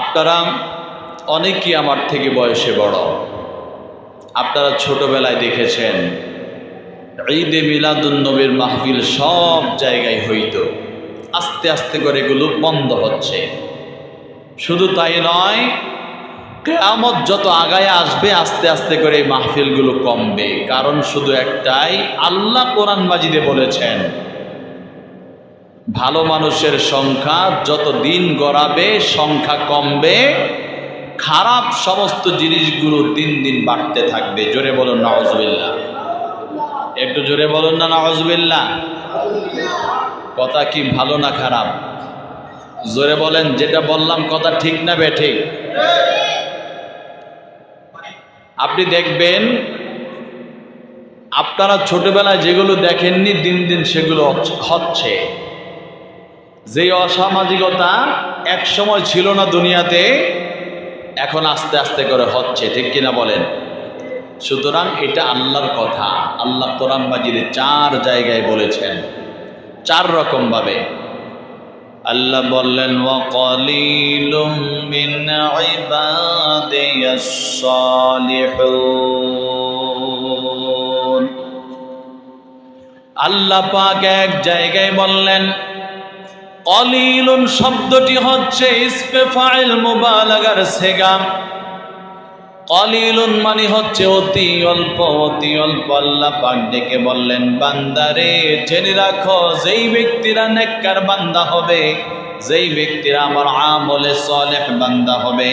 আপনারা অনেকেই আমার থেকে বয়সে বড়। আপনারা ছোটবেলায় দেখেছেন ঈদে মিলাদুন্নবীর মাহফিল সব জায়গায় হইতো। আস্তে আস্তে করে এগুলো বন্ধ হচ্ছে। শুধু তাই নয়, কিয়ামত যত আগায় আসবে আস্তে আস্তে করে এই মাহফিলগুলো কমবে। কারণ শুধু একটাই, আল্লাহ কোরআন মাজিদে বলেছেন ভালো মানুষের সংখ্যা যত দিন গড়াবে সংখ্যা কমবে, খারাপ সমস্ত জিনিসগুলো দিন দিন বাড়তে থাকবে। জোরে বলুন নাউজুবিল্লাহ। একটু জোরে বলুন না নাউজুবিল্লাহ। কথা কি ভালো না খারাপ? জোরে বলেন, যেটা বললাম কথা ঠিক না বেঠিক? আপনি দেখবেন আপনারা ছোটবেলায় যেগুলো দেখেননি দিন দিন সেগুলো হচ্ছে। যে অসামাজিকতা এক সময় ছিল না দুনিয়াতে, এখন আস্তে আস্তে করে হচ্ছে। ঠিক কিনা বলেন? সুতরাং এটা আল্লাহর কথা। আল্লাহ কোরআন মাজিদে 4 জায়গায় বলেছেন, 4 রকম ভাবে। আল্লাহ বললেন ওয়াকালিলুম মিন ইবাদিয়াস সালিহুন। আল্লাহ পাক এক জায়গায় বললেন, কলিলুন শব্দটি হচ্ছে ইসমে ফাইল মুবালাগার সিগা। কলিলুন মানে হচ্ছে অতি অল্প, অতি অল্প। আল্লাহ পাক ডেকে বললেন, বান্দারে জেনে রাখো, যেই ব্যক্তিরা নেককার বান্দা হবে, যেই ব্যক্তিরা আমার আমলে সালেহ বান্দা হবে,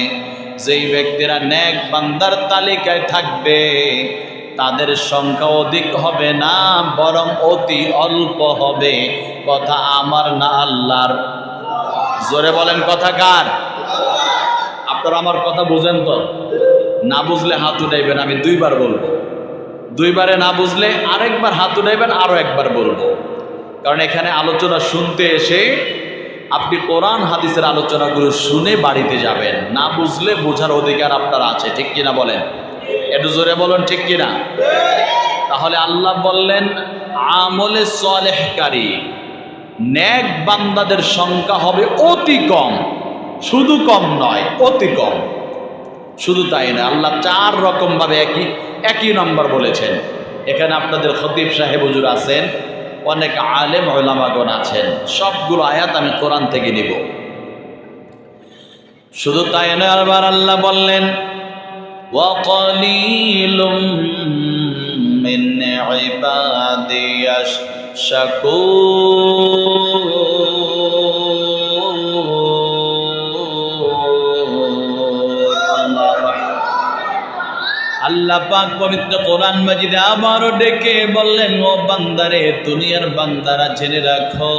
যেই ব্যক্তিরা নেক বান্দার তালিকায় থাকবে, তাদের সংখ্যা অধিক হবে না, বরং অতি অল্প হবে। কথা আমার না আল্লাহর? জোরে বলেন, কথা কার? আপনারা আমার কথা বুঝেন তো? না বুঝলে হাত উঠাইবেন, আমি 2 বার বলবো। 2 বারে না বুঝলে আরেকবার হাত উঠাইবেন, আরো একবার বলবো। কারণ এখানে আলোচনা শুনতে এসে আপনি কোরআন হাদিসের আলোচনাগুলো শুনে বাড়িতে যাবেন। না বুঝলে বোঝার অধিকার আপনার আছে। ঠিক কিনা বলেন? একটু জোরে বলেন, ঠিক কিনা? তাহলে আল্লাহ বললেন আমলে সালেহকারী নেক বান্দাদের সংখ্যা হবে অতি কম। শুধু কম নয়, অতি কম। শুধু তাই না, আল্লাহ 4 রকম ভাবে একই নম্বর বলেছেন। এখানে আপনাদের খতিব সাহেব হুজুর আছেন, অনেক আলেম উলামাগণ আছেন। সবগুলো আয়াত আমি কোরআন থেকে নিব। শুধু তাই নয়, আবার আল্লাহ বললেন ওয়াকালিলুম মিন ইবাদিয়াশ শাকুর। আল্লাহ পাক পবিত্র কোরআন মাজিদে আবারও ডেকে বললেন, ও বান্দারে, দুনিয়ার বান্দারা জেনে রাখো,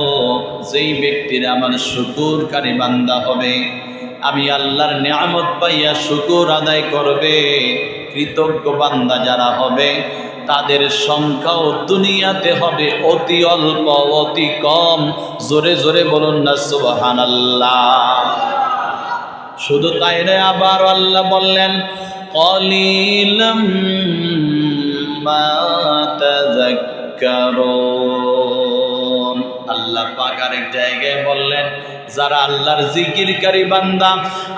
যেই ব্যক্তিরা আমার শুকরকারী বান্দা হবে, আমি আল্লাহর নিয়ামত পাইয়া শুকর আদায় করবে, কৃতজ্ঞ বান্দা যারা হবে, তাদের সংখ্যাও দুনিয়াতে হবে অতি অল্প, অতি কম। জোরে জোরে বলুন না সুবহানাল্লাহ। শুধু তাই নয়, আবার আল্লাহ বললেন কলিলাম মা তাযাক্কারুন। আল্লাহ পাক আরেক জায়গায় বললেন, যারা আল্লাহর জিকিরকারী বান্দা,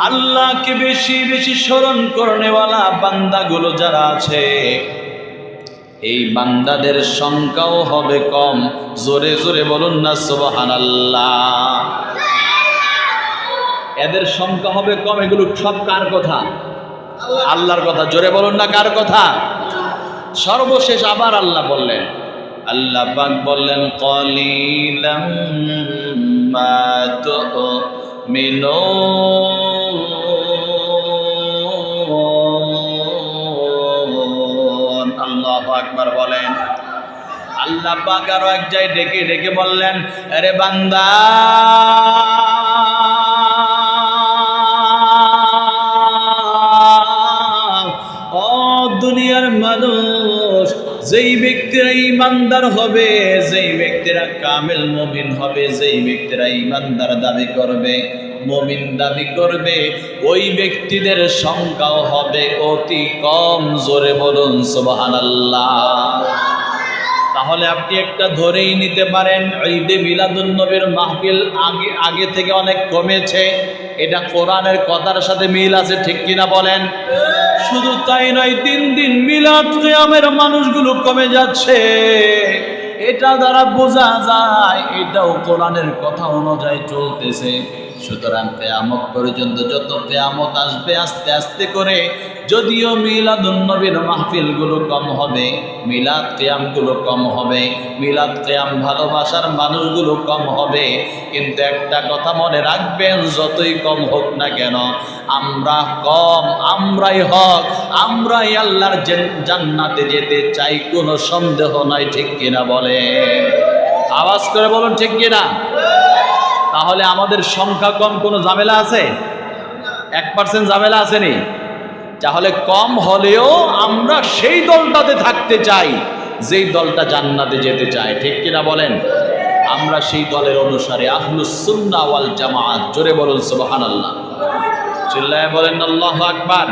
আল্লাহকে বেশি বেশি স্মরণ করনেওয়ালা বান্দাগুলো যারা আছে, এই বান্দাদের সংখ্যাও হবে কম। জোরে জোরে বলুন না সুবহানাল্লাহ। এদের সংখ্যা হবে কম। এগুলো সব কার কথা? আল্লাহর কথা। জোরে বলুন না কার কথা? সর্বশেষ আবার আল্লাহ বললেন, আল্লাহ পাক বললেন কলিলাম মা তুমিনুন। আল্লাহু আকবার বলেন। আল্লাহ পাক আরো এক জায়গায় ডেকে ডেকে বললেন, আরে বান্দা, দুনিয়ার মানুষ, যেই ব্যক্তিরা ইমানদার হবে, যেই ব্যক্তিরা কামেল মুমিন হবে, যেই ব্যক্তিরা ইমানদার দাবি করবে, মুমিন দাবি করবে, ওই ব্যক্তিদের সংখ্যাও হবে অতি কম। জোরে বলুন সুবহানাল্লাহ। তাহলে আপনি একটা ধরেই নিতে পারেন, ঈদে মিলাদুন নবীর মাহফিল আগে থেকে অনেক কমেছে। এটা কোরআনের কথার সাথে মিল আছে, ঠিক কিনা বলেন? শুধু তাই নয়, দিন দিন মিলাদ কিয়ামের মানুষগুলো কমে যাচ্ছে, এটা দ্বারা বোঝা যায় এটাও কোরআনের কথা অনুযায়ী চলতেছে। সুতরাং কিয়ামত পর্যন্ত যত কিয়ামত আসবে আস্তে আস্তে করে, যদিও মিলাদুন নবীর মাহফিলগুলো কম হবে, মিলাদ কিয়ামগুলো কম হবে, মিলাদ কিয়াম ভালোবাসার মানুষগুলো কম হবে, কিন্তু একটা কথা মনে রাখবেন, যতই কম হোক না কেন, আমরা কম, আমরাই হক, আমরাই আল্লাহর জান্নাতে যেতে চাই, কোনো সন্দেহ নাই, ঠিক কিনা বলে? আওয়াজ করে বলুন ঠিক কিনা? তাহলে আমাদের সংখ্যা কম, কোনো ঝামেলা আছে? 1% ঝামেলা আসেনি? তাহলে কম হলেও আমরা সেই দলটাতে থাকতে চাই যেই দলটা জান্নাতে যেতে চায়, ঠিক কিনা বলেন? আমরা সেই দলের অনুসারে, আহলুস সুন্নাহ ওয়াল জামাআত। জোরে বলুন সুবহানাল্লাহ, চিল্লায়ে বলেন আল্লাহু আকবার।